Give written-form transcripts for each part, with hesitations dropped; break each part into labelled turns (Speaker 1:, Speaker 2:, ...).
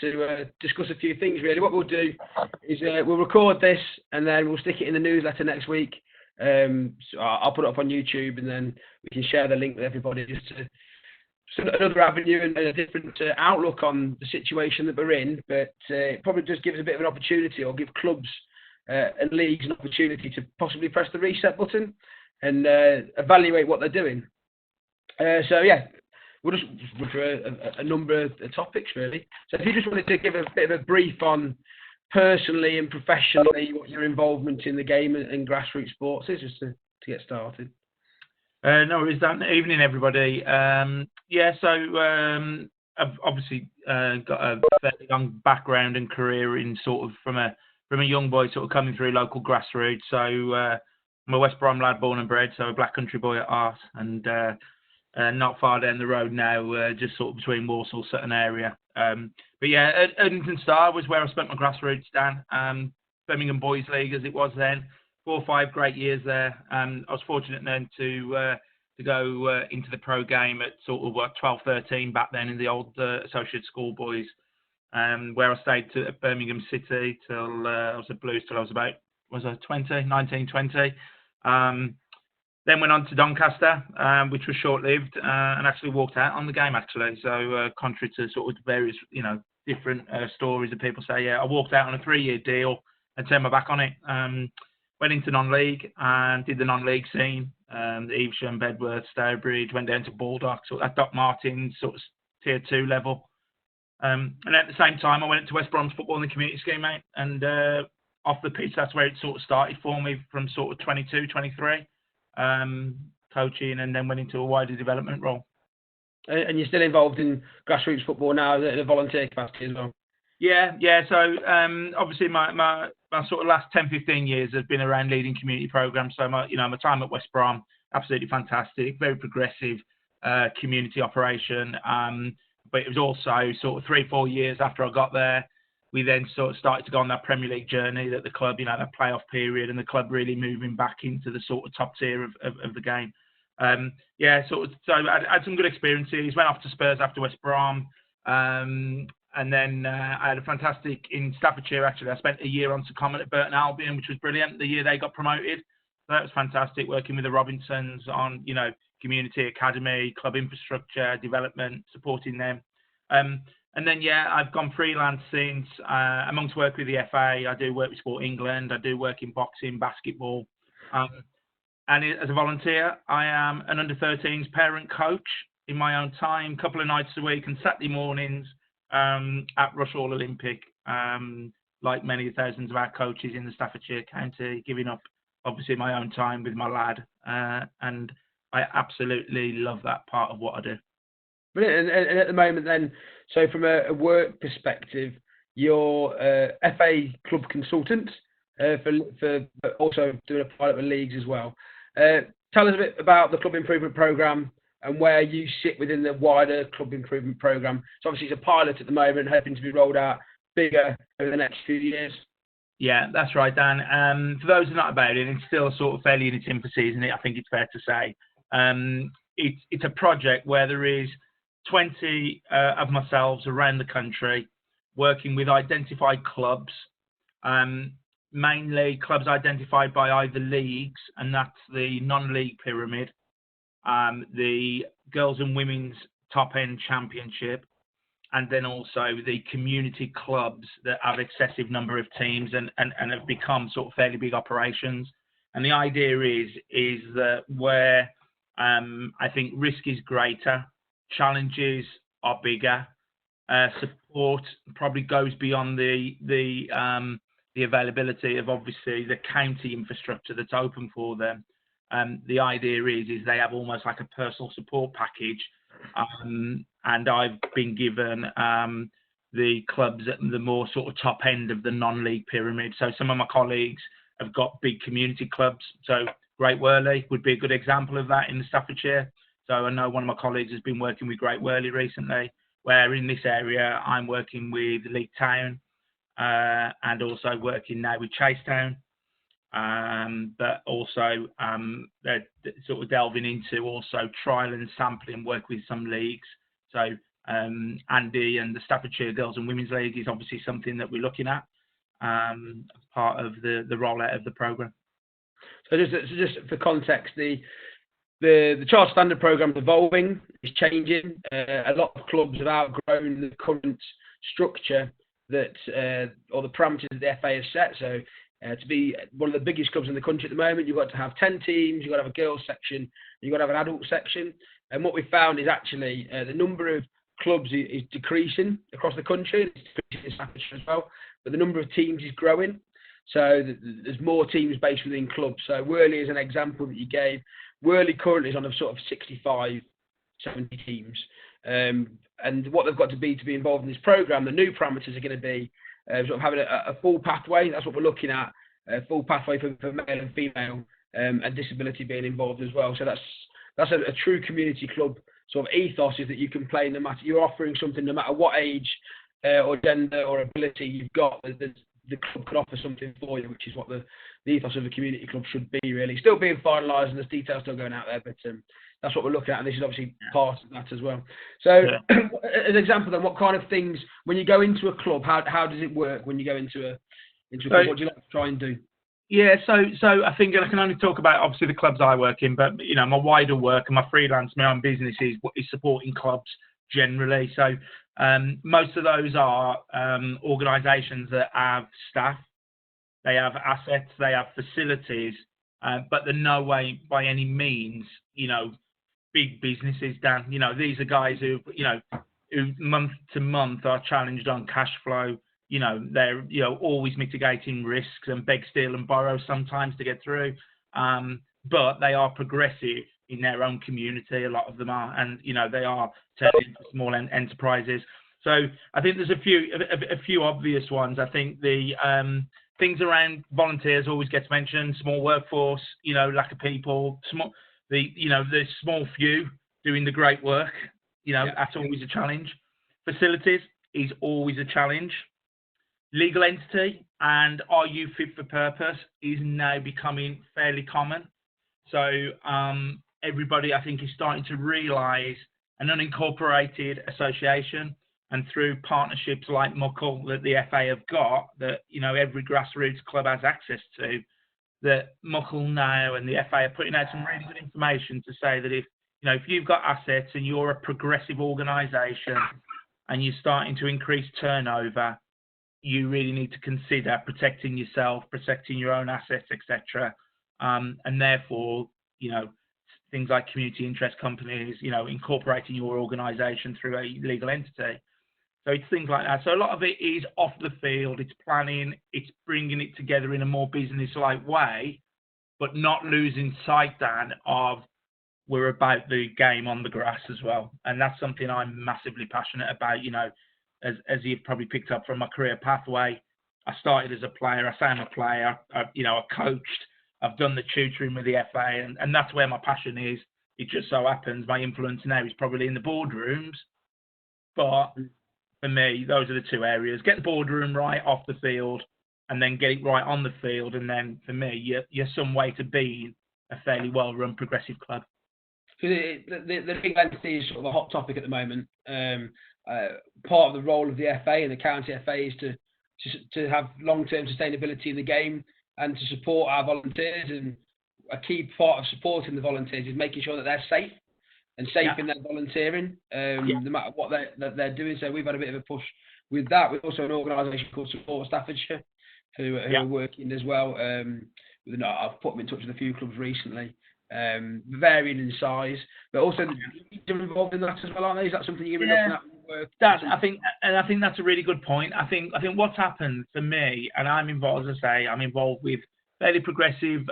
Speaker 1: to discuss a few things. Really, what we'll do is we'll record this and then we'll stick it in the newsletter next week. So I'll put it up on YouTube and then we can share the link with everybody just to another avenue and a different outlook on the situation that we're in. But it probably just gives a bit of an opportunity, or give clubs and leagues an opportunity to possibly press the reset button and evaluate what they're doing. So yeah, we'll just run through a number of topics really. So if you just wanted to give a bit of a brief on personally and professionally what your involvement in the game and grassroots sports is, just to get started.
Speaker 2: No worries, Dan. Evening, everybody. I've obviously got a fairly long background and career in sort of from a young boy, sort of coming through local grassroots. So I'm a West Brom lad, born and bred, so a Black Country boy at heart, and not far down the road now, just sort of between Walsall, Sutton area. But yeah, Erdington Star was where I spent my grassroots, Dan. Birmingham Boys League, as it was then. 4 or 5 great years there. I was fortunate then to go into the pro game at sort of 12, 13 back then in the old associate schoolboys, where I stayed at Birmingham City till I was at Blues till I was about 19, 20. Then went on to Doncaster, which was short-lived, and actually walked out on the game actually. So contrary to sort of various different stories that people say, I walked out on a 3-year deal and turned my back on it. Went into non-league and did the non-league scene. Evesham, Bedworth, Stourbridge, went down to Baldock, so at Doc Martins, sort of tier 2 level. And at the same time, I went into West Brom's football in the community scheme, mate. And off the pitch, that's where it sort of started for me from sort of 22, 23, coaching, and then went into a wider development role.
Speaker 1: And you're still involved in grassroots football now at a volunteer capacity as well?
Speaker 2: Yeah. So obviously my sort of last 10, 15 years has been around leading community programs. So my time at West Brom, absolutely fantastic, very progressive community operation. But it was also sort of 3, 4 years after I got there, we then sort of started to go on that Premier League journey, that the club, that playoff period, and the club really moving back into the sort of top tier of the game. So I had some good experiences. Went off to Spurs after West Brom. And then I had a fantastic in Staffordshire, actually. I spent a year on secondment at Burton Albion, which was brilliant, the year they got promoted. So that was fantastic, working with the Robinsons on, community academy, club infrastructure, development, supporting them. And then, I've gone freelance since. Amongst work with the FA, I do work with Sport England. I do work in boxing, basketball. And as a volunteer, I am an under-13s parent coach in my own time, a couple of nights a week and Saturday mornings. At Rush Hall Olympic, like many thousands of our coaches in the Staffordshire County, giving up obviously my own time with my lad, and I absolutely love that part of what I do.
Speaker 1: Brilliant. And at the moment then, so from a work perspective, you're FA club consultant for also doing a pilot with leagues as well. Tell us a bit about the Club Improvement Programme and where you sit within the wider Club Improvement Programme. So obviously it's a pilot at the moment, hoping to be rolled out bigger over the next few years.
Speaker 2: Yeah, that's right, Dan. For those who are not about it, it's still sort of fairly in its infancy, isn't it? I think it's fair to say. It's a project where there is 20 of myself around the country working with identified clubs, mainly clubs identified by either leagues, and that's the non-league pyramid, the girls and women's top end championship, and then also the community clubs that have excessive number of teams and have become sort of fairly big operations. And the idea is that where I think risk is greater, challenges are bigger, support probably goes beyond the availability of obviously the county infrastructure that's open for them. The idea is they have almost like a personal support package, and I've been given the clubs at the more sort of top end of the non-league pyramid. So some of my colleagues have got big community clubs. So Great Worley would be a good example of that in the Staffordshire. So I know one of my colleagues has been working with Great Worley recently, where in this area I'm working with Leek Town and also working now with Chasetown. But also they're sort of delving into also trial and sampling work with some leagues. So Andy and the Staffordshire Girls and Women's League is obviously something that we're looking at as part of the rollout of the programme.
Speaker 1: So just for context, the Charter Standard programme is evolving, it's changing. A lot of clubs have outgrown the current structure that or the parameters that the FA has set. So to be one of the biggest clubs in the country at the moment, you've got to have 10 teams, you've got to have a girls section, you've got to have an adult section. And what we found is actually the number of clubs is decreasing across the country. It's decreasing in Staffordshire as well, but the number of teams is growing. So there's more teams based within clubs. So Worley is an example that you gave. Worley currently is on a sort of 65, 70 teams. And what they've got to be involved in this programme, the new parameters are going to be sort of having a full pathway. That's what we're looking at, a full pathway for male and female and disability being involved as well. So that's a true community club sort of ethos, is that you can play no matter, you're offering something no matter what age or gender or ability you've got. The club can offer something for you, which is what the ethos of a community club should be, really. Still being finalised and there's details still going out there, but that's what we're looking at, and this is obviously part of that as well. So, as an example then, what kind of things, when you go into a club, how does it work when you go into a club? What do you like to try and do?
Speaker 2: Yeah, so I think I can only talk about obviously the clubs I work in, but you know, my wider work and my freelance, my own business is supporting clubs generally. So most of those are organisations that have staff, they have assets, they have facilities, but they're no way by any means, you know, big businesses, Dan. You know, these are guys who month to month are challenged on cash flow. You know, they're, you know, always mitigating risks and beg, steal and borrow sometimes to get through. But they are progressive in their own community, a lot of them are. And, you know, they are turning into small enterprises. So I think there's a few obvious ones. I think the things around volunteers always gets mentioned, small workforce, you know, lack of people, the small few doing the great work, you know, that's always a challenge. Facilities is always a challenge. Legal entity and are you fit for purpose is now becoming fairly common. So everybody, I think, is starting to realise an unincorporated association, and through partnerships like Muckle that the FA have got, that, you know, every grassroots club has access to, that Muckle now and the FA are putting out some really good information to say that if you've got assets and you're a progressive organisation and you're starting to increase turnover, you really need to consider protecting yourself, protecting your own assets, etc. And therefore, you know, things like community interest companies, you know, incorporating your organisation through a legal entity. So it's things like that. So a lot of it is off the field, it's planning, it's bringing it together in a more business-like way, but not losing sight, Dan, of we're about the game on the grass as well. And that's something I'm massively passionate about. You know, as you've probably picked up from my career pathway, I started as a player, I say I'm a player, I coached, I've done the tutoring with the FA, and that's where my passion is. It just so happens my influence now is probably in the boardrooms, but for me, those are the two areas. Get the boardroom right off the field, and then get it right on the field, and then for me, you're some way to be a fairly well-run progressive club.
Speaker 1: The big entity is sort of a hot topic at the moment. Part of the role of the FA and the county FA is to have long-term sustainability in the game and to support our volunteers. And a key part of supporting the volunteers is making sure that they're safe and safe in their volunteering, no matter what they're doing. So we've had a bit of a push with that. We've also an organisation called Support Staffordshire who are working as well. I've put them in touch with a few clubs recently. Varying in size, but also they're involved in that as well, aren't they? Is that something you're looking at?
Speaker 2: I think that's a really good point. I think what's happened for me, and I'm involved, as I say, I'm involved with fairly progressive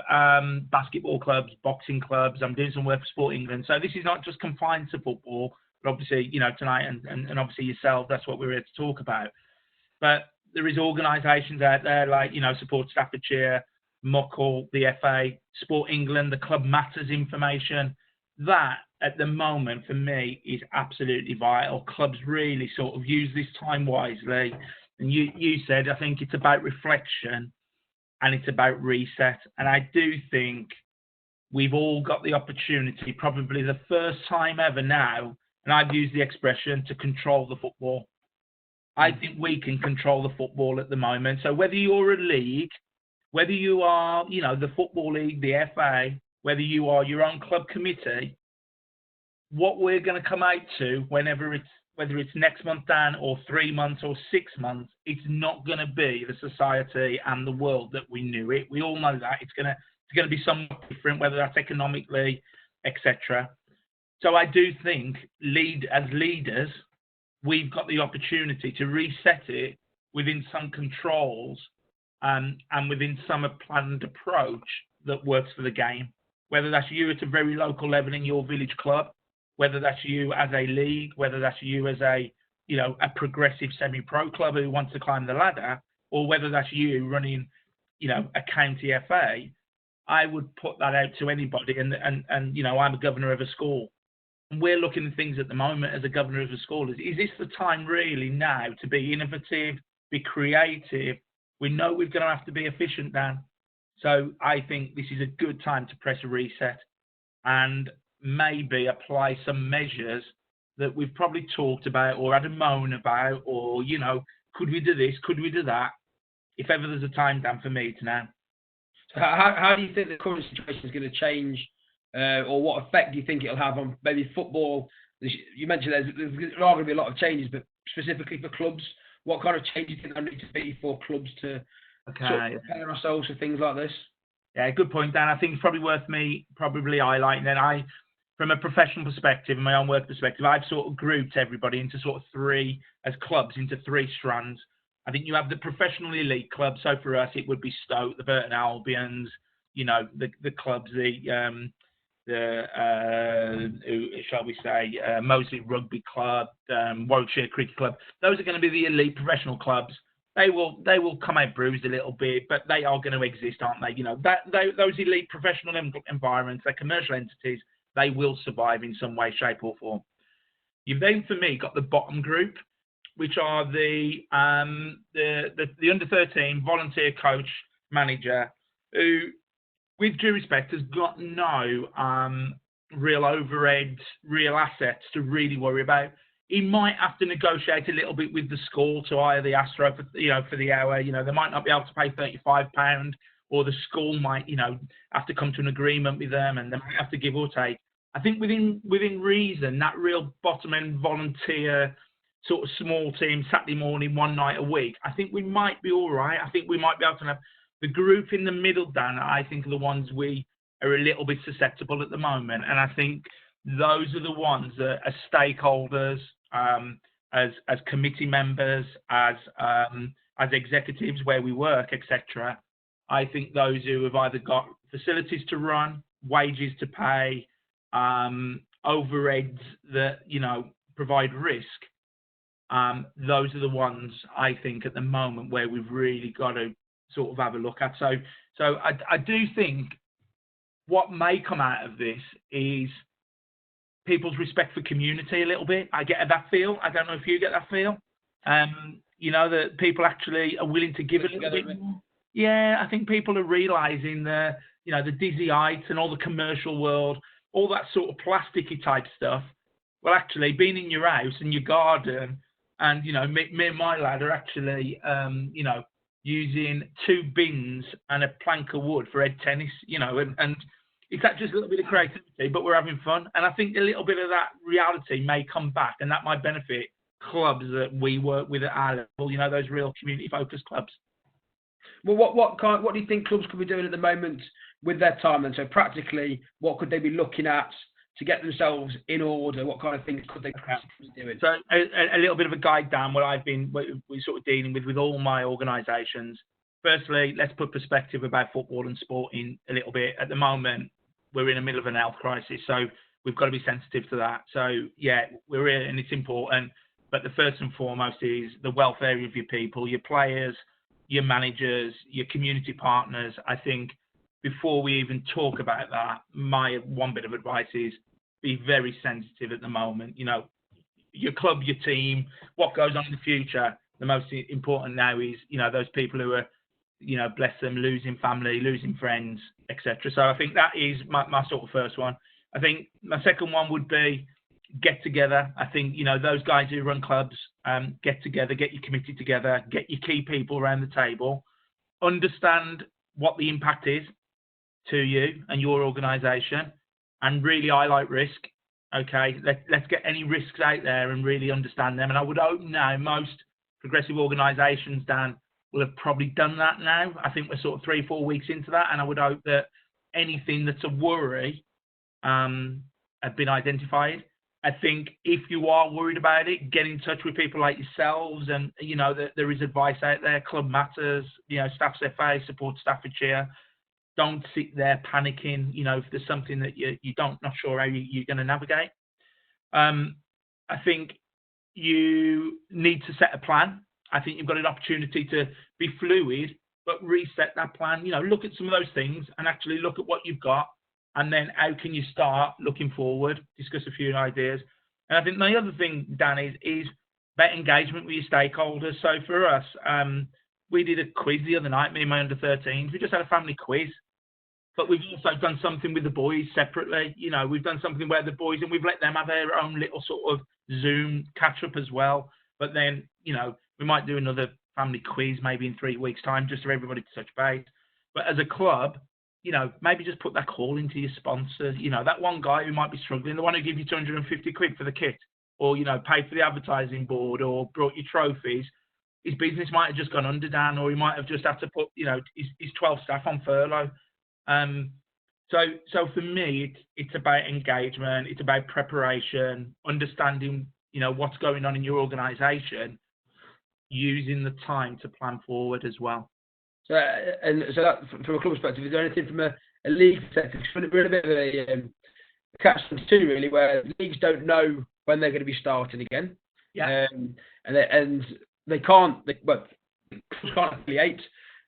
Speaker 2: basketball clubs, boxing clubs. I'm doing some work for Sport England, so this is not just confined to football. But obviously, you know, tonight and obviously yourself, that's what we're here to talk about. But there is organisations out there like, you know, Support Staffordshire, Muckle, the FA, Sport England, the Club Matters information. That, at the moment, for me, is absolutely vital. Clubs really sort of use this time wisely. And you said, I think it's about reflection and it's about reset. And I do think we've all got the opportunity, probably the first time ever now, and I've used the expression to control the football. I think we can control the football at the moment. So whether you're a league, whether you are, the Football League, the FA, whether you are your own club committee, what we're going to come out to whether it's next month, Dan, or 3 months or 6 months, it's not going to be the society and the world that we knew it. We all know that it's going to be somewhat different, whether that's economically, etc. So I do think, as leaders, we've got the opportunity to reset it within some controls and within some planned approach that works for the game. Whether that's you at a very local level in your village club, whether that's you as a league, whether that's you as a progressive semi-pro club who wants to climb the ladder, or whether that's you running, a county FA, I would put that out to anybody. And I'm a governor of a school. And we're looking at things at the moment as a governor of a school. Is this the time really now to be innovative, be creative? We know we're going to have to be efficient, Dan. So I think this is a good time to press a reset and maybe apply some measures that we've probably talked about or had a moan about, or, could we do this? Could we do that? If ever there's a time, Dan, for me to now.
Speaker 1: So how do you think the current situation is going to change, or what effect do you think it'll have on maybe football? You mentioned there are going to be a lot of changes, but specifically for clubs, what kind of changes do you think there need to be for clubs to sort of prepare ourselves for things like this?
Speaker 2: Yeah, good point, Dan. I think it's probably worth me highlighting that from a professional perspective and my own work perspective, I've sort of grouped everybody into sort of three strands. I think you have the professional elite clubs. So for us, it would be Stoke, the Burton Albions, the clubs, Moseley Rugby Club, Warwickshire Cricket Club. Those are going to be the elite professional clubs. They will come out bruised a little bit, but they are going to exist, aren't they? Those elite professional environments, they're commercial entities. They will survive in some way, shape, or form. You've then, for me, got the bottom group, which are the under-13 volunteer coach manager, who, with due respect, has got no real overheads, real assets to really worry about. He might have to negotiate a little bit with the school to hire the Astro for the hour. They might not be able to pay £35, or the school might, have to come to an agreement with them, and they might have to give or take. I think within reason, that real bottom end volunteer sort of small team, Saturday morning, one night a week, I think we might be all right. I think we might be able to have the group in the middle, Dan. I think are the ones we are a little bit susceptible at the moment, and I think those are the ones that, as stakeholders, as committee members, as executives where we work, etc. I think those who have either got facilities to run, wages to pay, overheads that provide risk. Those are the ones I think at the moment where we've really got to sort of have a look at. So I do think what may come out of this is people's respect for community a little bit. I get that feel. I don't know if you get that feel. That people actually are willing to give a little bit more. Yeah, I think people are realising the dizzy heights and all the commercial world, all that sort of plasticky type stuff. Well, actually, being in your house and your garden, and me and my lad are actually, using 2 bins and a plank of wood for head tennis, and it's just a little bit of creativity, but we're having fun. And I think a little bit of that reality may come back, and that might benefit clubs that we work with at our level, those real community-focused clubs.
Speaker 1: Well, what do you think clubs could be doing at the moment with their time? And so practically, what could they be looking at to get themselves in order? What kind of things could they be doing?
Speaker 2: So a little bit of a guide, Dan, we're sort of dealing with all my organisations. Firstly, let's put perspective about football and sport in a little bit. At the moment, we're in the middle of an health crisis, so we've got to be sensitive to that. So, yeah, we're here and it's important. But the first and foremost is the welfare of your people, your players, your managers, your community partners. I think before we even talk about that, my one bit of advice is be very sensitive at the moment. Your club, your team, what goes on in the future. The most important now is, those people who are, bless them, losing family, losing friends, etc. So I think that is my sort of first one. I think my second one would be get together. I think, those guys who run clubs, get together, get your committee together, get your key people around the table, understand what the impact is to you and your organisation, and really highlight risk. Okay, let's get any risks out there and really understand them. And I would hope now most progressive organisations, Dan, will have probably done that now. I think we're sort of 3-4 weeks into that, and I would hope that anything that's a worry have been identified. I think if you are worried about it, get in touch with people like yourselves, and that there is advice out there. Club Matters, Staff's FA, Support Staffordshire. Don't sit there panicking. If there's something that you not sure how you're going to navigate. I think you need to set a plan. I think you've got an opportunity to be fluid, but reset that plan. Look at some of those things and actually look at what you've got, and then how can you start looking forward, discuss a few ideas. And I think the other thing, Dan, is about engagement with your stakeholders. So for us, we did a quiz the other night, me and my under-13s. We just had a family quiz. But we've also done something with the boys separately. We've done something where the boys, and we've let them have their own little sort of Zoom catch-up as well. But then, we might do another family quiz maybe in 3 weeks' time, just for everybody to touch base. But as a club, maybe just put that call into your sponsor. That one guy who might be struggling, the one who gave you 250 quid for the kit, or, paid for the advertising board, or brought you trophies. His business might have just gone under, Dan, or he might have just had to put, his 12 staff on furlough. So for me, it's about engagement, it's about preparation, understanding, what's going on in your organisation, using the time to plan forward as well.
Speaker 1: So that, from a club perspective, is there anything from a league perspective? We're in a bit of a catch-22 really, where leagues don't know when they're going to be starting again.
Speaker 2: Yeah.
Speaker 1: And they can't affiliate.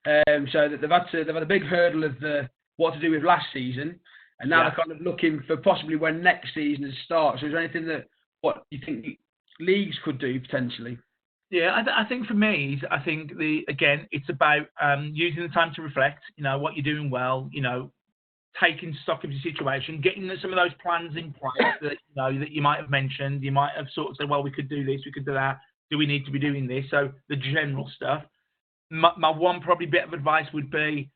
Speaker 1: So that they've had a big hurdle of what to do with last season, and now they're kind of looking for possibly when next season starts. So is there anything what you think leagues could do potentially?
Speaker 2: Yeah, I think for me, it's about using the time to reflect. What you're doing well. Taking stock of your situation, getting some of those plans in place that that you might have mentioned. You might have sort of said, well, we could do this, we could do that. Do we need to be doing this? So the general stuff. My one probably bit of advice would be,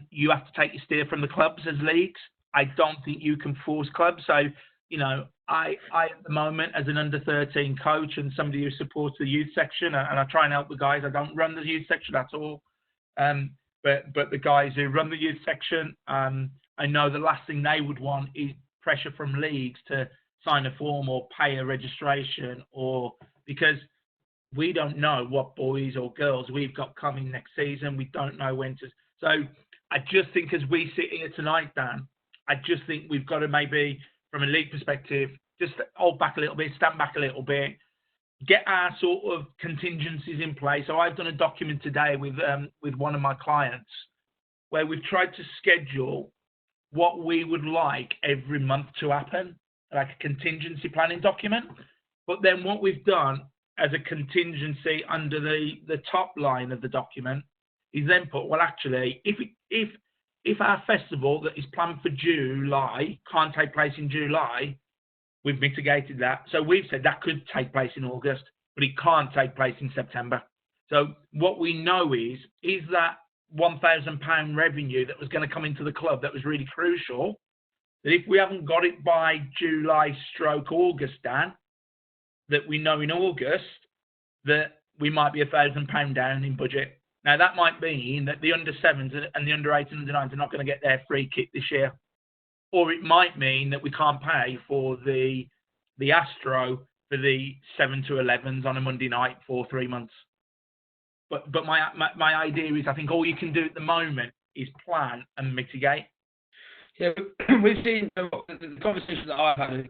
Speaker 2: you have to take your steer from the clubs as leagues. I don't think you can force clubs. So, I at the moment, as an under-13 coach and somebody who supports the youth section, and I try and help the guys. I don't run the youth section at all. But the guys who run the youth section, I know the last thing they would want is pressure from leagues to sign a form or pay a registration, because we don't know what boys or girls we've got coming next season. We don't know when to. So I just think as we sit here tonight, Dan, I just think we've got to maybe, from a league perspective, just hold back a little bit, stand back a little bit, get our sort of contingencies in place. So I've done a document today with one of my clients where we've tried to schedule what we would like every month to happen, like a contingency planning document. But then what we've done as a contingency under the top line of the document is then put, well, actually, if our festival that is planned for July can't take place in July, we've mitigated that. So we've said that could take place in August, but it can't take place in September. So what we know is that £1,000 revenue that was going to come into the club that was really crucial, that if we haven't got it by July/August, Dan, that we know in August that we might be £1,000 down in budget. Now, that might mean that the under-7s and the under-8s and under-9s are not going to get their free kit this year. Or it might mean that we can't pay for the Astro for the 7 to 11s on a Monday night for 3 months. But my idea is, I think all you can do at the moment is plan and mitigate.
Speaker 1: Yeah, we've seen the conversations that I've had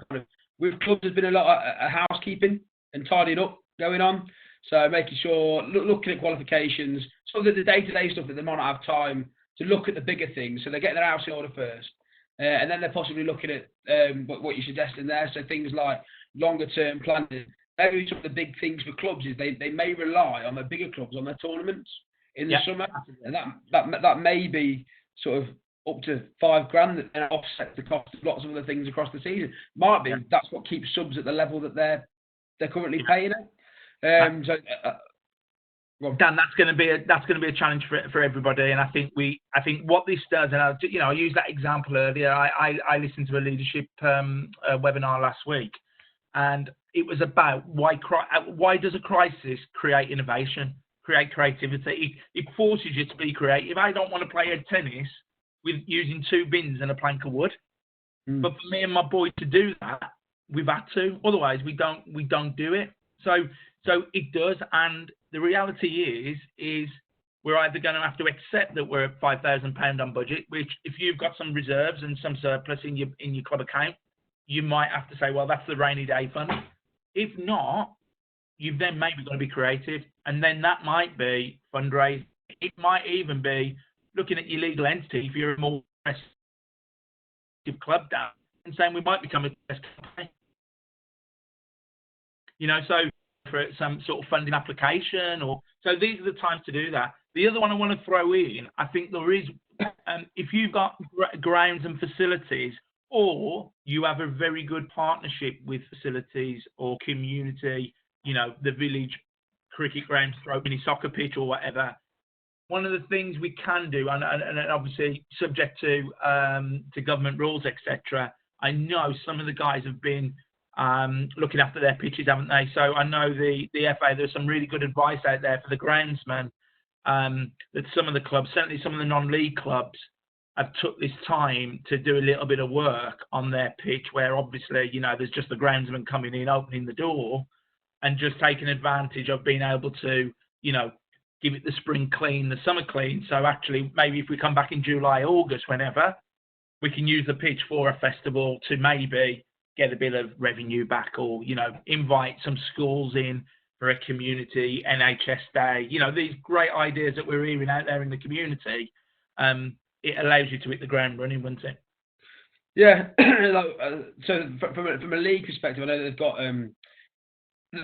Speaker 1: with clubs. There's been a lot of housekeeping and tidying up going on. So making sure, looking at qualifications, some of the day-to-day stuff that they might not have time to look at the bigger things. So they're getting their house in order first. And then they're possibly looking at what you're suggesting there. So things like longer-term planning. Maybe some of the big things for clubs is they may rely on the bigger clubs on their tournaments in the summer. And that may be sort of up to $5,000 that then offsets the cost of lots of other things across the season. Might be that's what keeps subs at the level that they're currently paying it.
Speaker 2: Dan, that's going to be a challenge for everybody, and I think what this does, and I used that example earlier. I listened to a leadership webinar last week, and it was about why does a crisis create innovation, create creativity? It forces you to be creative. I don't want to play tennis with using 2 bins and a plank of wood, but for me and my boy to do that, we've had to. Otherwise, we don't do it. So it does, and the reality is we're either going to have to accept that we're at £5,000 on budget, which if you've got some reserves and some surplus in your club account, you might have to say, well, that's the rainy day fund. If not, you've then maybe got to be creative, and then that might be fundraising. It might even be looking at your legal entity if you're a more aggressive club down and saying we might become a best company. So for some sort of funding application, so these are the times to do that. The other one I want to throw in, I think there is, if you've got grounds and facilities, or you have a very good partnership with facilities or community, the village cricket ground, throw mini soccer pitch or whatever. One of the things we can do, and obviously subject to government rules, etc. I know some of the guys have been looking after their pitches, haven't they? So I know the FA, there's some really good advice out there for the groundsman, that some of the clubs, certainly some of the non-league clubs, have took this time to do a little bit of work on their pitch where obviously, there's just the groundsman coming in, opening the door and just taking advantage of being able to, give it the spring clean, the summer clean. So actually, maybe if we come back in July, August, whenever, we can use the pitch for a festival to maybe get a bit of revenue back, or, invite some schools in for a community NHS day. These great ideas that we're hearing out there in the community, it allows you to hit the ground running, wouldn't it?
Speaker 1: Yeah. So from a league perspective, I know they've got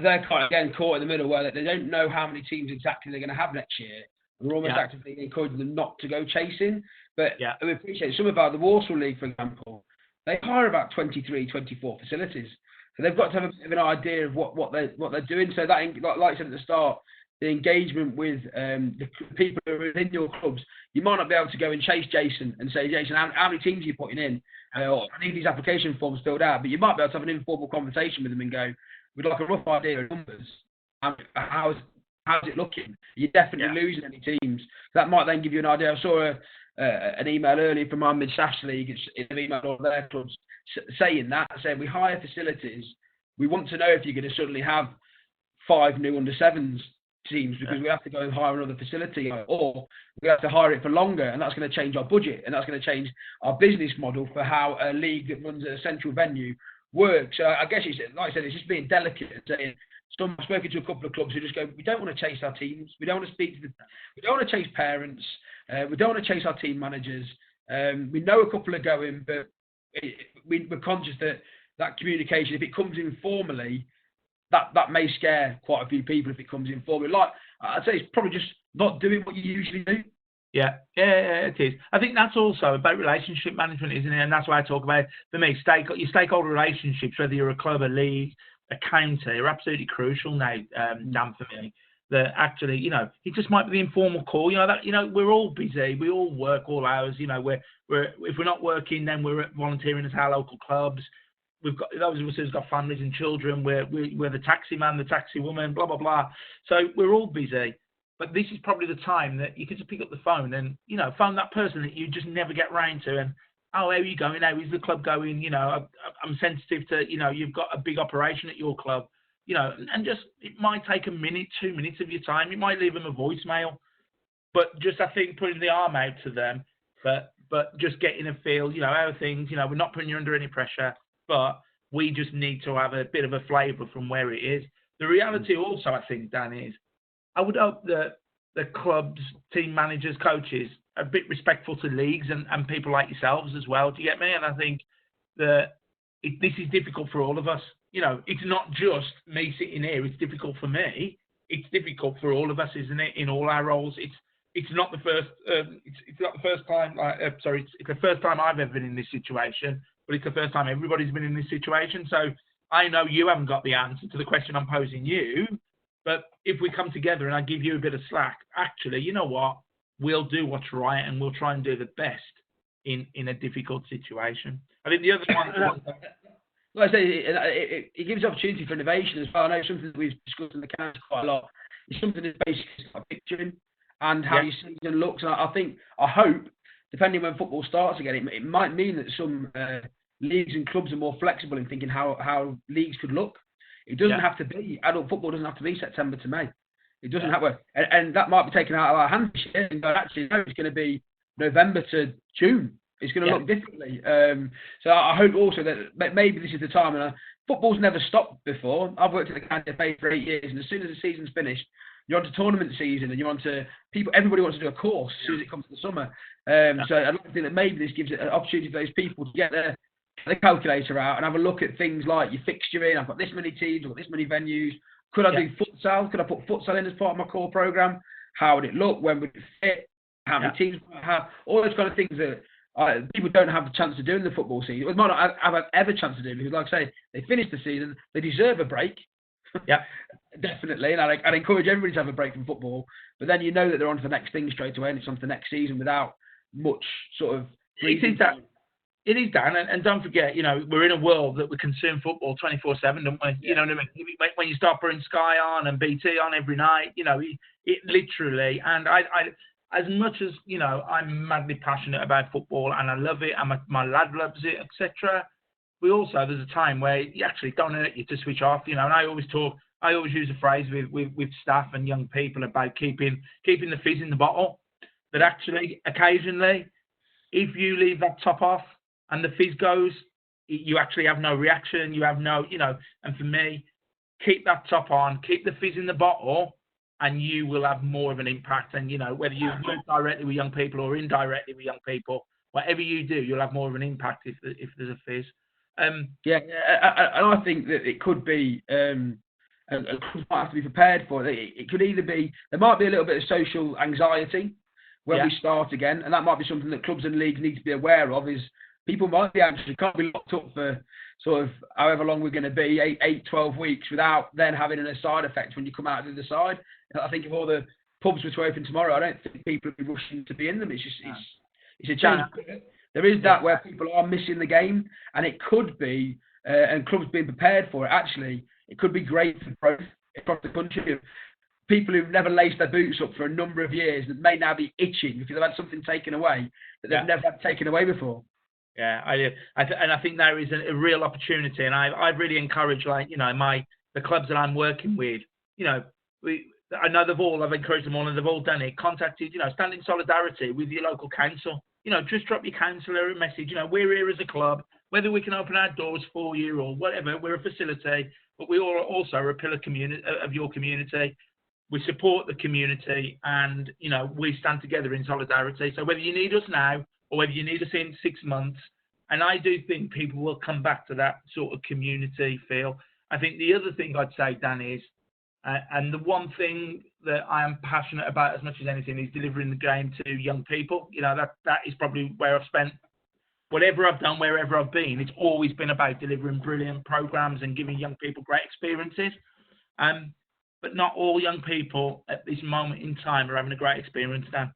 Speaker 1: they're kind of again caught in the middle where they don't know how many teams exactly they're going to have next year. And we're almost actively encouraging them not to go chasing. But we appreciate some about the Walsall League, for example. They hire about 23, 24 facilities. So they've got to have a bit of an idea of what they're doing. So that, like I said at the start, the engagement with the people who are within your clubs, you might not be able to go and chase Jason and say, Jason, how many teams are you putting in? Or I need these application forms filled out. But you might be able to have an informal conversation with them and go, we'd like a rough idea of numbers. How's it looking? You're definitely losing any teams. That might then give you an idea. I saw an email earlier from our Mid-Sash League. They've emailed all their clubs saying we hire facilities. We want to know if you're going to suddenly have 5 new under-7s teams because we have to go and hire another facility, or we have to hire it for longer, and that's going to change our budget, and that's going to change our business model for how a league that runs at a central venue works. So I guess like I said, it's just being delicate and saying, I've spoken to a couple of clubs who just go, we don't want to chase our teams, we don't want to speak to we don't want to chase parents, we don't want to chase our team managers. We know a couple are going, but we're conscious that communication, if it comes informally, that may scare quite a few people if it comes informally. Like I'd say, it's probably just not doing what you usually do.
Speaker 2: Yeah, it is. I think that's also about relationship management, isn't it? And that's why I talk about, for me, your stakeholder relationships, whether you're a club, a league, a county, are absolutely crucial now, Dan, for me. That actually, it just might be the informal call. We're all busy. We all work all hours. We're if we're not working, then we're volunteering at our local clubs. We've got those of us who've got families and children. We're the taxi man, the taxi woman, blah blah blah. So we're all busy. But this is probably the time that you can just pick up the phone and, phone that person that you just never get round to. And, how are you going? How is the club going? I'm sensitive to, you've got a big operation at your club, and just, it might take a minute, 2 minutes of your time. It might leave them a voicemail. But just, I think, putting the arm out to them, but just getting a feel, how are things, we're not putting you under any pressure, but we just need to have a bit of a flavour from where it is. The reality also, I think, Dan, is, I would hope that the clubs, team managers, coaches are a bit respectful to leagues and people like yourselves as well. Do you get me? And I think that this is difficult for all of us. It's not just me sitting here. It's difficult for me. It's difficult for all of us, isn't it? In all our roles, it's not the first. It's not the first time. Sorry, it's the first time I've ever been in this situation, but it's the first time everybody's been in this situation. So I know you haven't got the answer to the question I'm posing you, but if we come together and I give you a bit of slack, actually, you know what? We'll do what's right and we'll try and do the best in a difficult situation. I think the other one.
Speaker 1: Like I say, it gives opportunity for innovation as well. I know something that we've discussed in the council quite a lot. It's something that's basically like picturing and how your season looks. And I hope, depending when football starts again, it might mean that some leagues and clubs are more flexible in thinking how leagues could look. It doesn't have to be, adult football doesn't have to be September to May. It doesn't have to, and that might be taken out of our hands this year and go, actually, no, it's going to be November to June. It's going to look differently. So I hope also that maybe this is the time. And football's never stopped before. I've worked at the County FA for 8 years, and as soon as the season's finished, you're on to tournament season, and you're on to people. Everybody wants to do a course as soon as it comes to the summer. So I'd like to think that maybe this gives an opportunity for those people to get their calculator out and have a look at things like your fixturing. I've got this many teams, I've got this many venues. Could I do futsal? Could I put futsal in as part of my core program? How would it look? When would it fit? How many teams would I have? All those kind of things that people don't have the chance to do in the football season. It might not have ever chance to do because, like I say, they finish the season, they deserve a break.
Speaker 2: Yeah,
Speaker 1: definitely. And I'd encourage everybody to have a break from football. But then you know that they're on to the next thing straight away, and it's on to the next season without much sort of.
Speaker 2: It is, Dan, and don't forget, we're in a world that we consume football 24/7, don't we? You know what I mean? When you start putting Sky on and BT on every night, it literally. And I as much as I'm madly passionate about football and I love it, and my lad loves it, etc. There's a time where you actually don't hurt you to switch off, And I always use a phrase with staff and young people about keeping the fizz in the bottle. That actually, occasionally, if you leave that top off and the fizz goes, you actually have no reaction. You have no, And for me, keep that top on, keep the fizz in the bottle, and you will have more of an impact. And, whether you work directly with young people or indirectly with young people, whatever you do, you'll have more of an impact if there's a fizz.
Speaker 1: And I think that it could be, and clubs might have to be prepared for it. It could either be, there might be a little bit of social anxiety when we start again, and that might be something that clubs and leagues need to be aware of, is people might be anxious. You can't be locked up for sort of however long we're going to be, 8, 12 weeks, without then having a side effect when you come out the other side. I think if all the pubs were to open tomorrow, I don't think people would be rushing to be in them. It's just, it's a change. There is that where people are missing the game, and it could be, and clubs being prepared for it, actually, it could be great for growth across the country. People who've never laced their boots up for a number of years that may now be itching because they've had something taken away that they've never had taken away before.
Speaker 2: Yeah, I do. And I think there is a real opportunity, and I've really encouraged, the clubs that I'm working with, I know I've encouraged them all, and they've all done it, contacted, stand in solidarity with your local council. Just drop your councillor a message. We're here as a club, whether we can open our doors for you or whatever. We're a facility, but we are also a pillar of your community. We support the community, and, we stand together in solidarity. So whether you need us now or whether you need us in 6 months, and I do think people will come back to that sort of community feel. I think the other thing I'd say, Dan, is, and the one thing that I am passionate about as much as anything, is delivering the game to young people. That is probably where I've spent, whatever I've done, wherever I've been, it's always been about delivering brilliant programs and giving young people great experiences. But not all young people at this moment in time are having a great experience, Dan.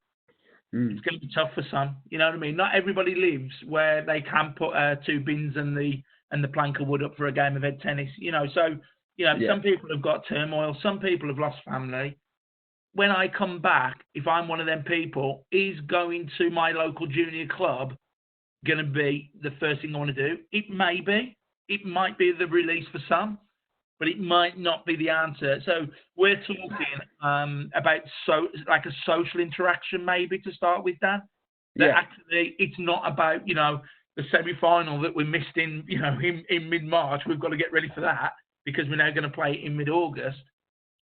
Speaker 2: It's going to be tough for some. You know what I mean? Not everybody lives where they can put 2 bins and the plank of wood up for a game of head tennis. Some people have got turmoil. Some people have lost family. When I come back, if I'm one of them people, is going to my local junior club going to be the first thing I want to do? It may be. It might be the release for some, but it might not be the answer. So we're talking about a social interaction maybe to start with, Dan. That actually it's not about, the semi-final that we missed in mid-March. We've got to get ready for that because we're now going to play in mid-August.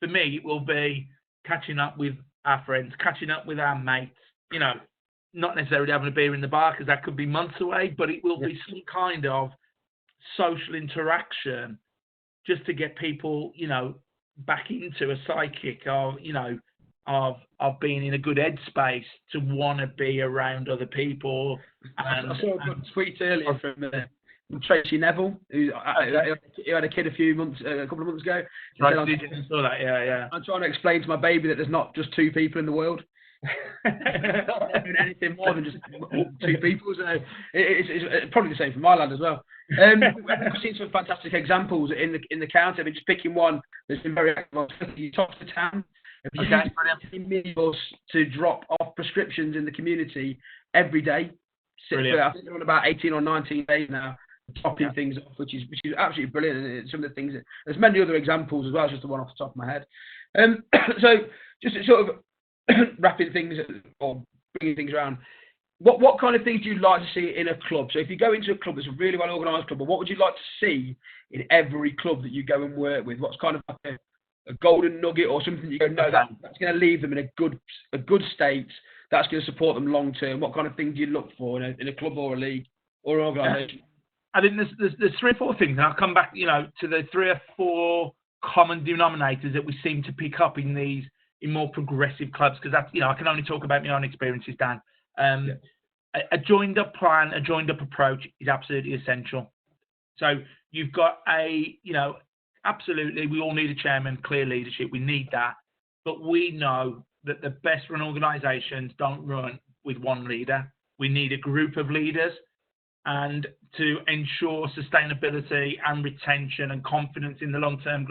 Speaker 2: For me, it will be catching up with our friends, catching up with our mates, not necessarily having a beer in the bar because that could be months away, but it will be some kind of social interaction just to get people, back into a psychic of, of being in a good headspace to want to be around other people. And,
Speaker 1: I saw a good tweet earlier from Tracy Neville, who had a kid a couple of months ago.
Speaker 2: Right, I saw that. Yeah.
Speaker 1: I'm trying to explain to my baby that there's not just two people in the world. Not doing anything more than just two people. So it's probably the same for my lad as well. We've seen some fantastic examples in the county. I mean, just picking one that's been very active. You talk to town. To drop off prescriptions in the community every day. I think they're on about 18 or 19 days now, dropping things off, which is absolutely brilliant. And some of the things there's many other examples as well. It's just the one off the top of my head. So just sort of wrapping things or bringing things around. What kind of things do you like to see in a club? So if you go into a club that's a really well organised club, what would you like to see in every club that you go and work with? What's kind of like a golden nugget or something you go, no, that's going to leave them in a good state. That's going to support them long term. What kind of things do you look for in a club or a league or an organisation?
Speaker 2: I think there's 3 or 4 things, and I'll come back, to the 3 or 4 common denominators that we seem to pick up in more progressive clubs, because that's, I can only talk about my own experiences, Dan. A joined up plan, a joined up approach is absolutely essential. So you've got absolutely, we all need a chairman, clear leadership. We need that. But we know that the best run organisations don't run with one leader. We need a group of leaders. And to ensure sustainability and retention and confidence in the long term,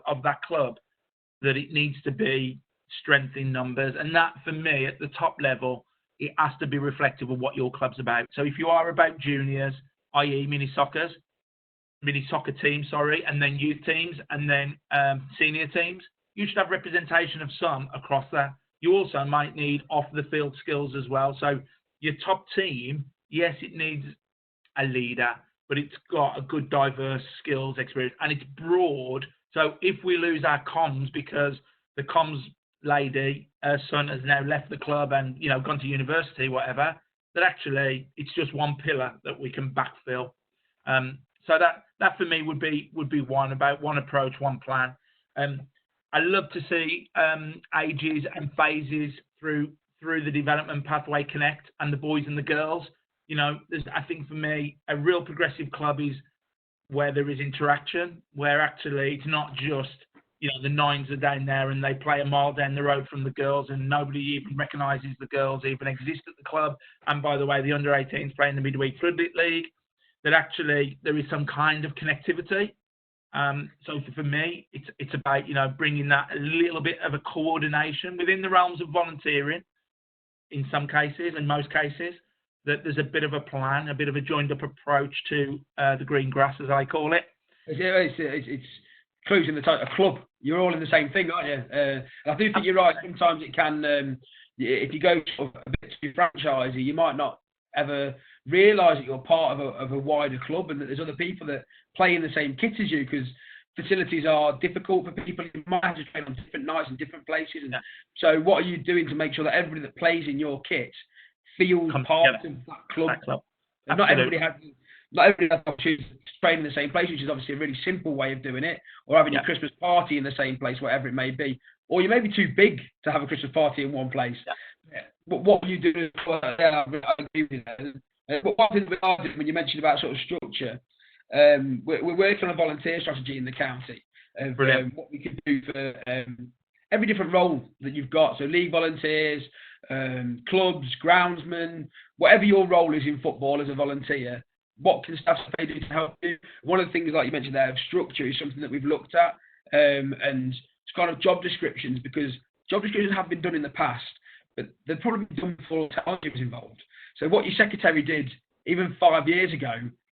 Speaker 2: of that club, that it needs to be strength in numbers. And that, for me, at the top level, it has to be reflective of what your club's about. So if you are about juniors, i.e. mini soccer teams, and then youth teams, and then senior teams, you should have representation of some across that. You also might need off-the-field skills as well. So your top team, yes, it needs a leader, but it's got a good diverse skills experience, and it's broad. So if we lose our comms because the comms lady, her son has now left the club and gone to university, whatever, that actually it's just one pillar that we can backfill. So that for me would be one approach, one plan. I love to see ages and phases through the development pathway connect, and the boys and the girls. I think for me, a real progressive club is where there is interaction, where actually it's not just the nines are down there and they play a mile down the road from the girls and nobody even recognises the girls even exist at the club. And by the way, the under-18s play in the midweek Floodlit League. That actually there is some kind of connectivity. So for me, it's about bringing that a little bit of a coordination within the realms of volunteering. In some cases, in most cases, that there's a bit of a plan, a bit of a joined-up approach to the green grass, as I call it.
Speaker 1: It's closing the title. A club. You're all in the same thing, aren't you? And I do think you're right. Sometimes it can, if you go sort of a bit too franchisey, you might not ever realise that you're part of a wider club and that there's other people that play in the same kit as you, because facilities are difficult for people. You might have to train on different nights in different places. And so what are you doing to make sure that everybody that plays in your kit feels part of that club? Not everybody has the opportunity to train in the same place, which is obviously a really simple way of doing it, or having your Christmas party in the same place, whatever it may be. Or you may be too big to have a Christmas party in one place. But what you do, I agree with that. But one thing when you mentioned about sort of structure, we're working on a volunteer strategy in the county of what we could do for every different role that you've got. So league volunteers, clubs, groundsmen, whatever your role is in football as a volunteer, what can staff do to help you? One of the things, like you mentioned there, of structure is something that we've looked at, and it's kind of job descriptions, because job descriptions have been done in the past, but they've probably been done before technology was involved. So what your secretary did even 5 years ago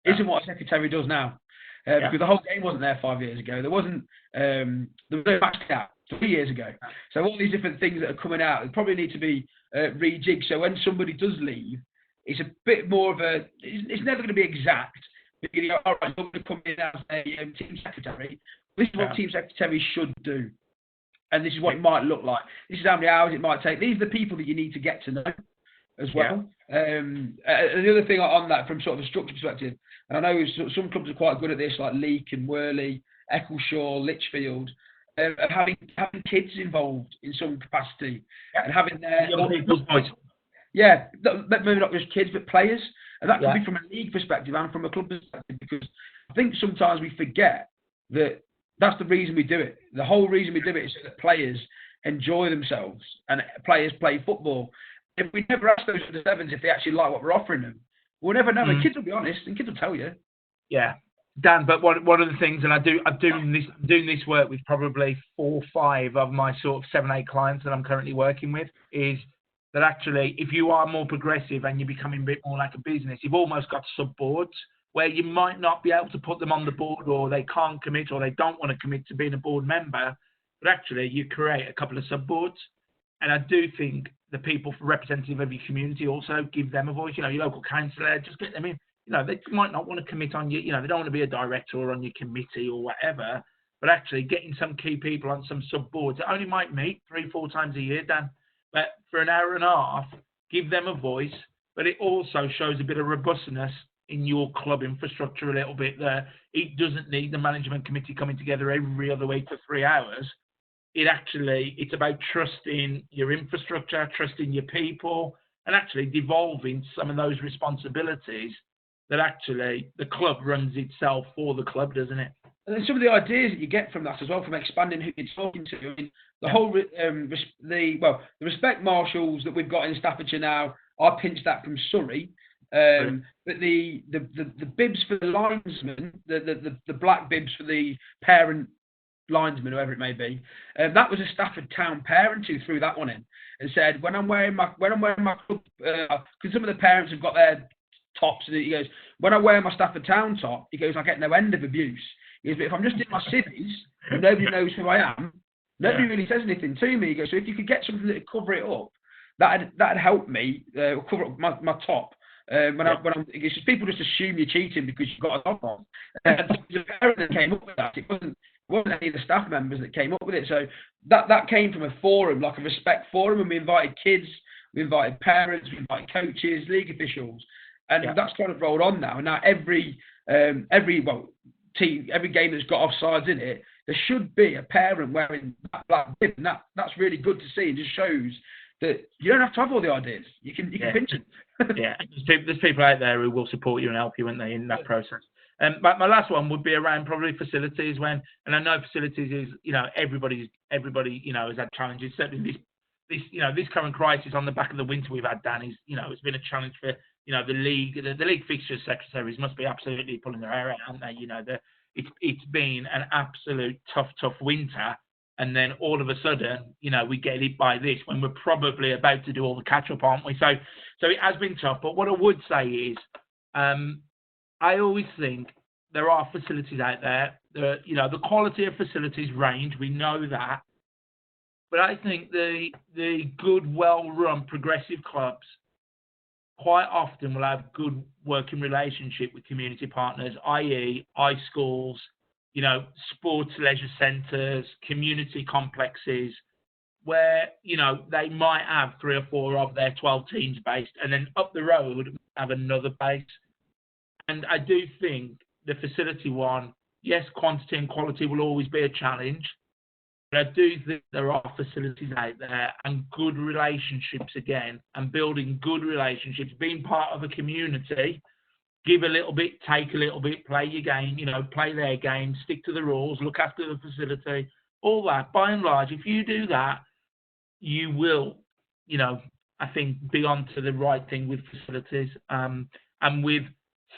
Speaker 1: isn't what a secretary does now, because the whole game wasn't there 5 years ago. There was no match out 3 years ago. So all these different things that are coming out, they probably need to be rejigged. So when somebody does leave, it's a bit more of a. It's never going to be exact. But all right, I'm going to come in as a team secretary. This is what team secretary should do, and this is what it might look like. This is how many hours it might take. These are the people that you need to get to know as well. And the other thing on that, from sort of a structure perspective, and I know some clubs are quite good at this, like Leek and Worley, Eccleshaw, Lichfield. having kids involved in some capacity and having their
Speaker 2: Young people's voice.
Speaker 1: Yeah, maybe not just kids, but players. And that could
Speaker 2: Yeah.
Speaker 1: be from a league perspective and from a club perspective, because I think sometimes we forget that that's the reason we do it. The whole reason we do it is so that players enjoy themselves and players play football. If we never ask those under sevens if they actually like what we're offering them, we'll never know. And kids will be honest, and kids will tell you.
Speaker 2: Yeah, Dan. But one of the things, and I'm doing this work with probably 4 or 5 of my sort of 7, 8 clients that I'm currently working with, is that actually, if you are more progressive and you're becoming a bit more like a business, you've almost got sub boards where you might not be able to put them on the board, or they can't commit, or they don't want to commit to being a board member, but actually you create a couple of sub boards. And I do think the people representative of your community also give them a voice. You know, your local councillor, just get them in. You know, they might not want to commit on you. You know, they don't want to be a director or on your committee or whatever. But actually, getting some key people on some sub boards that only might meet 3 or 4 times a year, Dan. But for an hour and a half, give them a voice. But it also shows a bit of robustness in your club infrastructure a little bit there. It doesn't need the management committee coming together every other week for 3 hours. It's about trusting your infrastructure, trusting your people, and actually devolving some of those responsibilities that actually the club runs itself for the club, doesn't it?
Speaker 1: And then some of the ideas that you get from that as well, from expanding who you're talking to. I mean, the whole the respect marshals that we've got in Staffordshire now, I pinched that from Surrey. But the bibs for the linesmen, the black bibs for the parent linesman, whoever it may be, that was a Stafford Town parent who threw that one in and said, when I'm wearing my club, because some of the parents have got their tops, and he goes, when I wear my Stafford Town top, he goes, I get no end of abuse. He goes, but if I'm just in my civvies and nobody knows who I am, nobody really says anything to me. He goes, so if you could get something that would cover it up, that'd help me cover up my top. Because people just assume you're cheating because you've got a top on. The parent that came up with that, it wasn't any of the staff members that came up with it. So that came from a forum, like a respect forum, and we invited kids, we invited parents, we invited coaches, league officials, and that's kind of rolled on now. And now every game that's got offsides in it, there should be a parent wearing that black bib, and that's really good to see. It just shows that you don't have to have all the ideas. You can pinch it.
Speaker 2: Yeah, there's people out there who will support you and help you, aren't they, in that process. My last one would be around probably facilities, and I know facilities is, you know, everybody, you know, has had challenges. Certainly this current crisis on the back of the winter we've had, Dan, is, you know, it's been a challenge for, you know, the league fixtures secretaries must be absolutely pulling their hair out, aren't they? You know, it's been an absolute tough winter. And then all of a sudden, you know, we get hit by this when we're probably about to do all the catch-up, aren't we? So it has been tough. But what I would say is, I always think there are facilities out there. You know, the quality of facilities range. We know that. But I think the good, well-run progressive clubs quite often will have good working relationship with community partners, i.e. schools, you know, sports leisure centres, community complexes, where, you know, they might have 3 or 4 of their 12 teams based, and then up the road have another base. And I do think the facility one, yes, quantity and quality will always be a challenge, but I do think there are facilities out there and good relationships again, and building good relationships, being part of a community. Give a little bit, take a little bit, play your game, you know, play their game, stick to the rules, look after the facility, all that. By and large, if you do that, you will, you know, I think, be on to the right thing with facilities. And with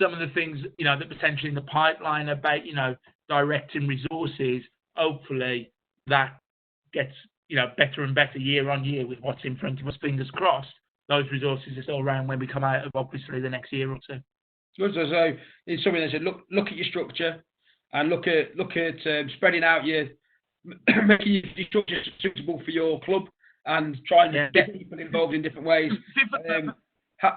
Speaker 2: some of the things, you know, that potentially in the pipeline about, you know, directing resources, hopefully that gets, you know, better and better year on year with what's in front of us, fingers crossed. Those resources are still around when we come out of, obviously, the next year or two.
Speaker 1: So it's something that said, look at your structure, and look at spreading out making your structure suitable for your club, and trying to get people involved in different ways. Have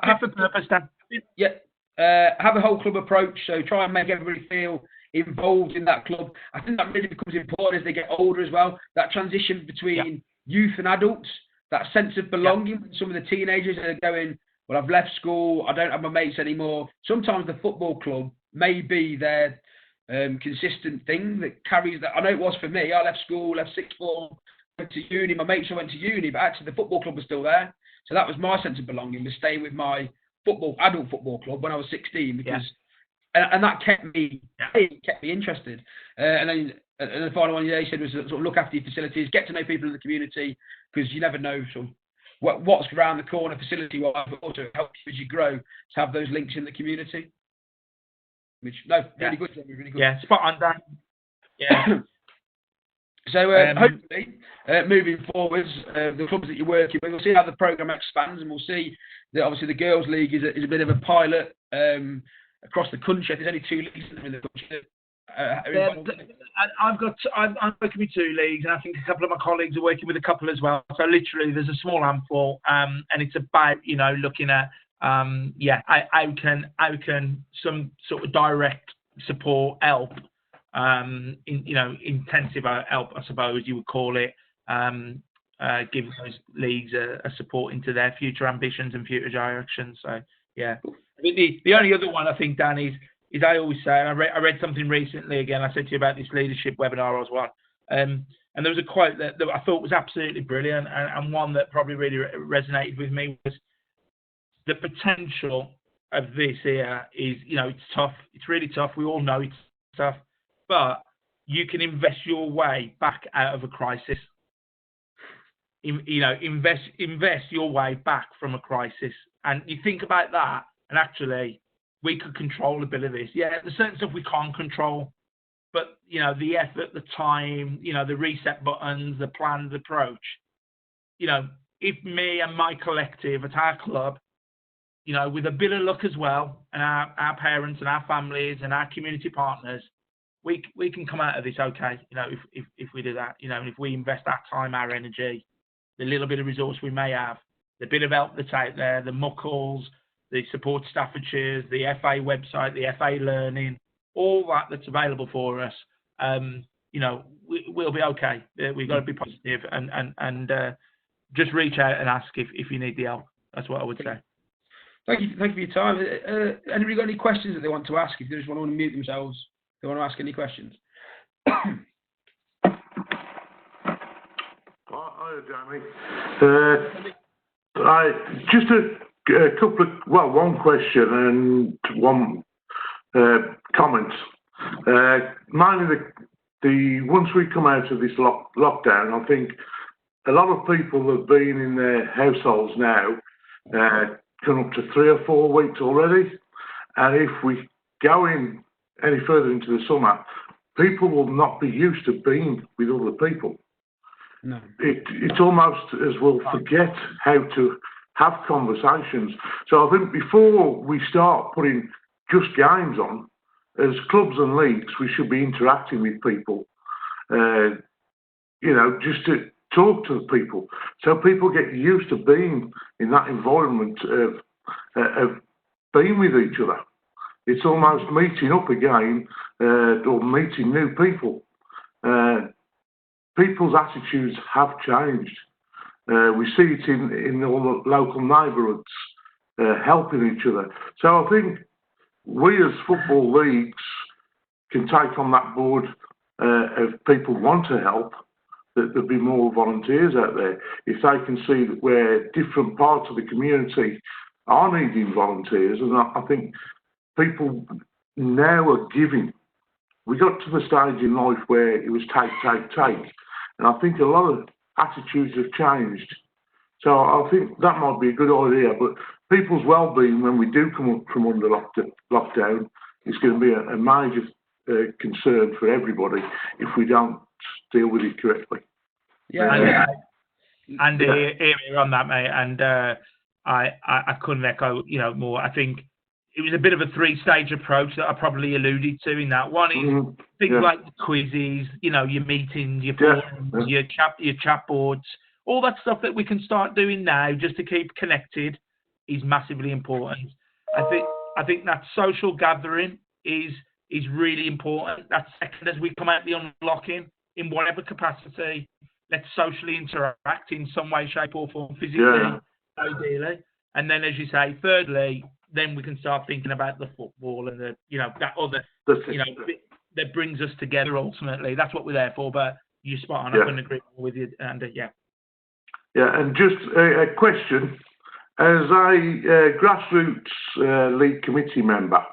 Speaker 1: a whole club approach. So try and make everybody feel involved in that club. I think that really becomes important as they get older as well. That transition between youth and adults, that sense of belonging. Some of the teenagers are going, well, I've left school, I don't have my mates anymore. Sometimes the football club may be their consistent thing that carries that. I know it was for me. I left school, left sixth form, went to uni. My mates all went to uni, but actually the football club was still there. So that was my sense of belonging, was staying with my adult football club when I was 16, because and that kept me interested. And then the final one they said was sort of look after your facilities, get to know people in the community, because you never know sort of what's around the corner facility-wise, but also it helps you as you grow to have those links in the community. Which really good, really good.
Speaker 2: Yeah, spot on, Dan. Yeah.
Speaker 1: So hopefully, moving forwards, the clubs that you're working with, we'll see how the programme expands, and we'll see that obviously the Girls' League is a bit of a pilot across the country. There's only 2 leagues in the country.
Speaker 2: I'm working with 2 leagues, and I think a couple of my colleagues are working with a couple as well. So literally, there's a small handful, and it's about looking at how can some sort of direct support help, intensive help, I suppose you would call it, give those leagues a support into their future ambitions and future directions. So yeah, I think the only other one I think, Dan, is I always say, and I read something recently again. I said to you about this leadership webinar I was on, and there was a quote that I thought was absolutely brilliant, and one that probably really resonated with me was the potential of this here is, it's tough. It's really tough. We all know it's tough, but you can invest your way back out of a crisis. Invest your way back from a crisis, and you think about that, and actually, we could control a bit of this. Yeah, there's certain stuff we can't control, but the effort, the time, the reset buttons, the planned approach. If me and my collective at our club, with a bit of luck as well, and our parents and our families and our community partners, we can come out of this okay. If we do that, and if we invest our time, our energy, the little bit of resource we may have, the bit of help that's out there, the muckles, the support Staffordshires, the FA website, the FA learning, all that's available for us, we'll be okay. We've got to be positive and just reach out and ask if you need the help. That's what I would say.
Speaker 1: Thank you for your time. Anybody got any questions that they want to ask? If they just want to unmute themselves, they want to ask any questions.
Speaker 3: Hi, Danny. Just a couple of, one question and one comment. Mainly once we come out of this lockdown, I think a lot of people have been in their households now, come up to 3 or 4 weeks already. And if we go in any further into the summer, people will not be used to being with other people.
Speaker 1: No.
Speaker 3: It's almost as we'll forget how to have conversations. So I think before we start putting just games on, as clubs and leagues, we should be interacting with people, just to talk to the people, so people get used to being in that environment of being with each other. It's almost meeting up again, or meeting new people. People's attitudes have changed. We see it in all the local neighbourhoods, helping each other. So I think we as football leagues can take on that board if people want to help, that there'll be more volunteers out there. If they can see that where different parts of the community are needing volunteers, and I think people now are giving. We got to the stage in life where it was take. And I think a lot of attitudes have changed. So I think that might be a good idea. But people's well-being, when we do come up from under lockdown, is going to be a major concern for everybody if we don't deal with it correctly.
Speaker 2: Yeah. And hear me on that, mate. And I couldn't echo, more. I think it was a bit of a 3-stage approach that I probably alluded to in that. One is things like the quizzes, your meetings, your forums, your chat boards, all that stuff that we can start doing now just to keep connected is massively important. I think that social gathering is really important. That's second as we come out the unlocking in whatever capacity. Let's socially interact in some way, shape or form, physically, ideally. And then, as you say, thirdly, then we can start thinking about the football and that other, that brings us together ultimately. That's what we're there for. But you're spot on.
Speaker 3: Yeah.
Speaker 2: I couldn't agree more with you. And yeah.
Speaker 3: Yeah, and just a question. As a grassroots league committee member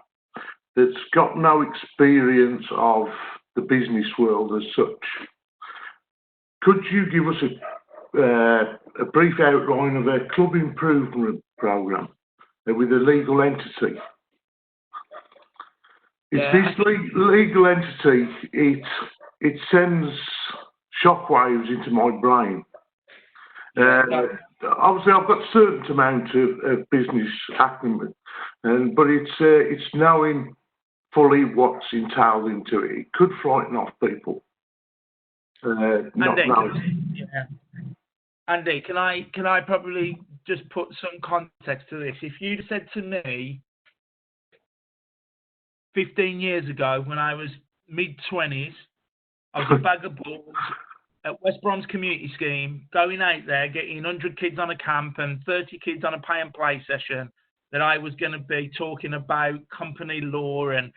Speaker 3: that's got no experience of the business world as such, could you give us a brief outline of a club improvement programme with a legal entity? It's this legal entity, it sends shockwaves into my brain. Obviously, I've got a certain amount of business acumen, but it's knowing fully what's entailed into it. It could frighten off people.
Speaker 2: Andy, can I probably just put some context to this? If you'd said to me 15 years ago, when I was mid-20s, I was a bag of balls at West Brom's community scheme, going out there, getting 100 kids on a camp and 30 kids on a pay and play session, that I was going to be talking about company law and,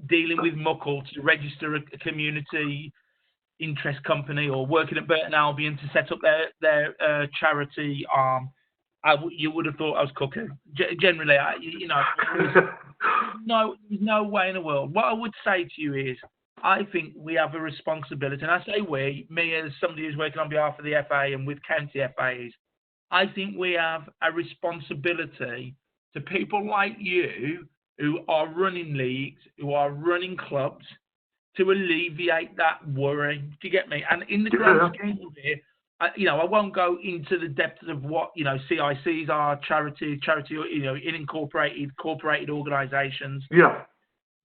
Speaker 2: dealing with muckle to register a community interest company, or working at Burton Albion to set up their charity arm. You would have thought I was cooking. Generally, there's no way in the world. What I would say to you is, I think we have a responsibility, and I say we, me as somebody who's working on behalf of the FA and with county FAs, I think we have a responsibility to people like you who are running leagues, who are running clubs, to alleviate that worry. Do you get me? And in the grand scheme of it, I won't go into the depths of what, CICs are, charity, incorporated organisations.
Speaker 3: Yeah.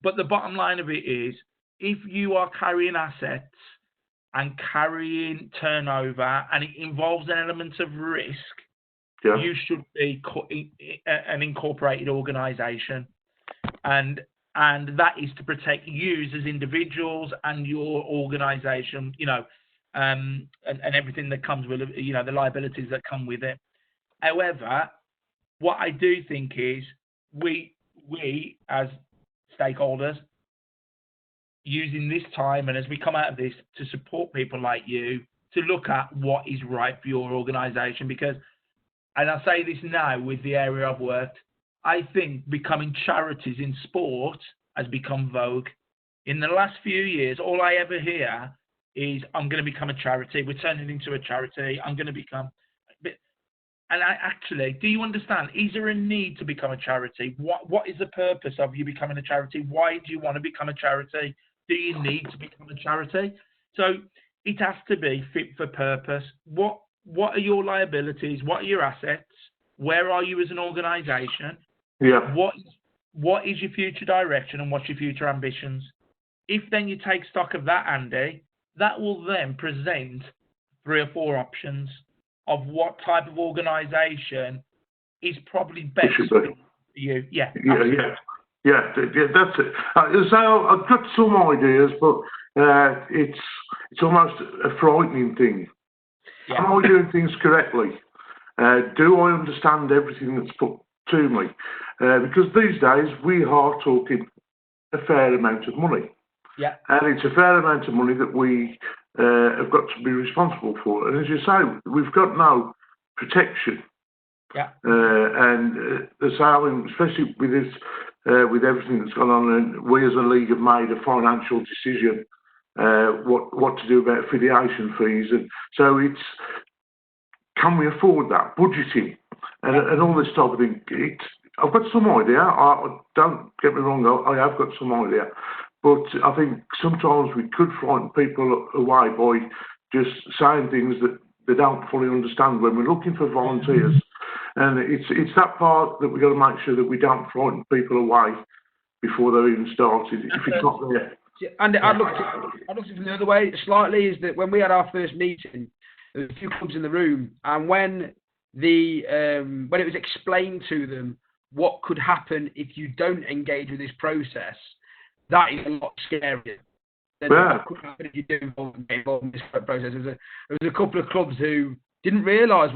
Speaker 2: But the bottom line of it is, if you are carrying assets and carrying turnover and it involves an element of risk, you should be an incorporated organisation. And that is to protect you as individuals and your organisation, and everything that comes with it, the liabilities that come with it. However, what I do think is we as stakeholders, using this time and as we come out of this, to support people like you, to look at what is right for your organisation. Because, and I say this now with the area I've worked, I think becoming charities in sport has become vogue. In the last few years, all I ever hear is, I'm going to become a charity. We're turning into a charity. I'm going to become... And do you understand? Is there a need to become a charity? What is the purpose of you becoming a charity? Why do you want to become a charity? Do you need to become a charity? So it has to be fit for purpose. What are your liabilities? What are your assets? Where are you as an organisation?
Speaker 3: Yeah.
Speaker 2: What is your future direction and what's your future ambitions? If then you take stock of that, Andy, that will then present 3 or 4 options of what type of organisation is probably best for you. Yeah.
Speaker 3: Yeah, that's it. So I've got some ideas, but it's almost a frightening thing.
Speaker 2: Yeah.
Speaker 3: Am I doing things correctly? Do I understand everything that's put to me? Because these days we are talking a fair amount of money.
Speaker 2: Yeah.
Speaker 3: And it's a fair amount of money that we have got to be responsible for. And as you say, we've got no protection.
Speaker 2: Yeah.
Speaker 3: And the sailing, especially with this, with everything that's gone on, and we as a league have made a financial decision what to do about affiliation fees, and so it's, can we afford that, budgeting, and all this type of thing. I've got some idea. I don't get me wrong. I have got some idea, but I think sometimes we could frighten people away by just saying things that they don't fully understand when we're looking for volunteers. And it's that part that we've got to make sure that we don't frighten people away before they've even started, if it's not there.
Speaker 1: And I looked at it from the other way slightly, is that when we had our first meeting, there were a few clubs in the room, and when it was explained to them what could happen if you don't engage with this process, that is a lot scarier than what could happen if you do get involved in this process. There was a couple of clubs who didn't realise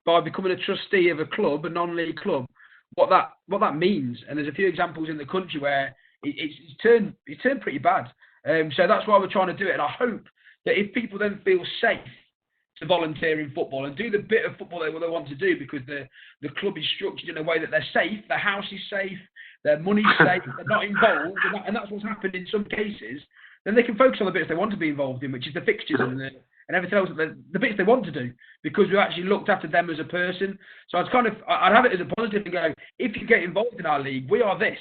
Speaker 1: by becoming a trustee of a club, a non-league club, what that means. And there's a few examples in the country where it's turned pretty bad. So that's why we're trying to do it. And I hope that if people then feel safe to volunteer in football and do the bit of football they want to do, because the club is structured in a way that they're safe, their house is safe, their money's safe, they're not involved, and that's what's happened in some cases, then they can focus on the bits they want to be involved in, which is the fixtures and everything else, the bits they want to do, because we actually looked after them as a person. So I'd have it as a positive and go, if you get involved in our league, we are this.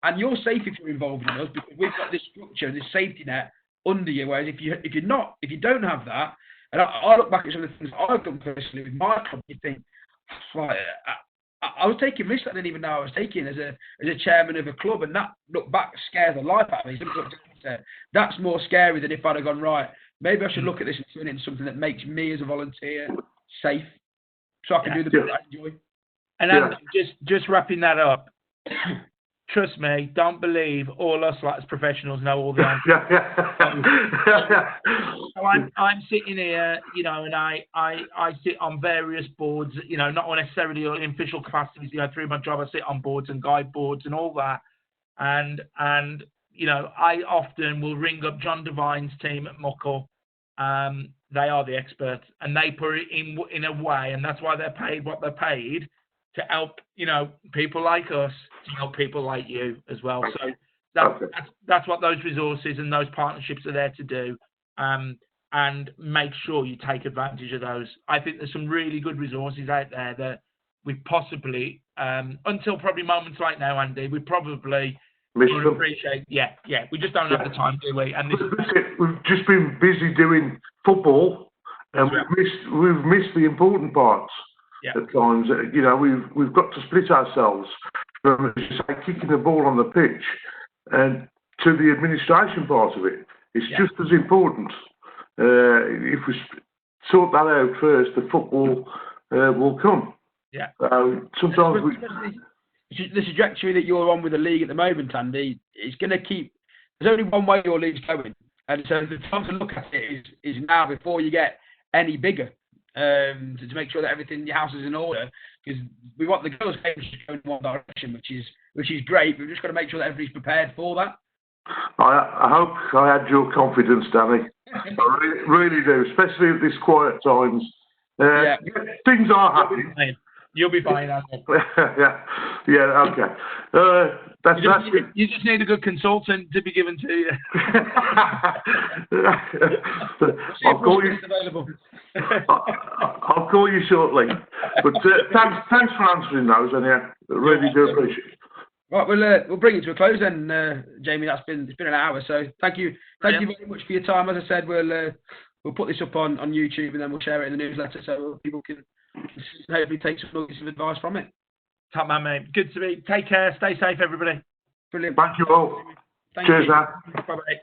Speaker 1: And you're safe if you're involved in us, because we've got this structure, this safety net under you. Whereas if you don't have that, and I look back at some of the things I've done personally with my club, you think, like, I was taking risks I didn't even know I was taking as a chairman of a club, and that, look back, scares the life out of me. That's more scary than if I'd have gone, right, maybe I should look at this and turn it into something that makes me as a volunteer safe, so I can do the bit I enjoy.
Speaker 2: And just wrapping that up, trust me, don't believe all us as professionals know all the answers. So I'm sitting here, and I sit on various boards, not necessarily in official capacities, through my job. I sit on boards and guide boards and all that. And I often will ring up John Devine's team at Muckle. They are the experts, and they put it in a way, and that's why they're paid what they're paid, to help, people like us, to help people like you as well. So that's what those resources and those partnerships are there to do, and make sure you take advantage of those. I think there's some really good resources out there that we possibly, until probably moments like now, Andy, we probably would appreciate. Yeah, we just don't have the time, do we? And
Speaker 3: we've just been busy doing football, and we've missed the important parts.
Speaker 2: Yeah.
Speaker 3: At times, we've got to split ourselves from, as you say, kicking the ball on the pitch, and to the administration part of it. It's just as important. If we sort that out first, the football will come.
Speaker 2: Yeah.
Speaker 3: Sometimes
Speaker 1: the trajectory that you're on with the league at the moment, Andy, is going to keep. There's only one way your league's going, and so the time to look at it is now, before you get any bigger. To make sure that everything in your house is in order, because we want the girls' games to go in one direction, which is great. We've just got to make sure that everybody's prepared for that.
Speaker 3: I hope I had your confidence, Danny. I really do, especially at this quiet times. Things are happening.
Speaker 2: You'll be fine, Andy.
Speaker 3: Okay.
Speaker 2: You just need a good consultant to be given to you.
Speaker 3: I'll call you shortly. But thanks for answering those, and I really do appreciate it.
Speaker 1: Right, we'll bring it to a close then, Jamie. It's been an hour, so thank you very much for your time. As I said, we'll put this up on YouTube, and then we'll share it in the newsletter so people can hopefully take some nuggets of advice from it.
Speaker 2: Top man, mate. Good to be. Take care. Stay safe, everybody.
Speaker 1: Brilliant.
Speaker 3: Thank you all. Cheers, man.
Speaker 2: Bye-bye.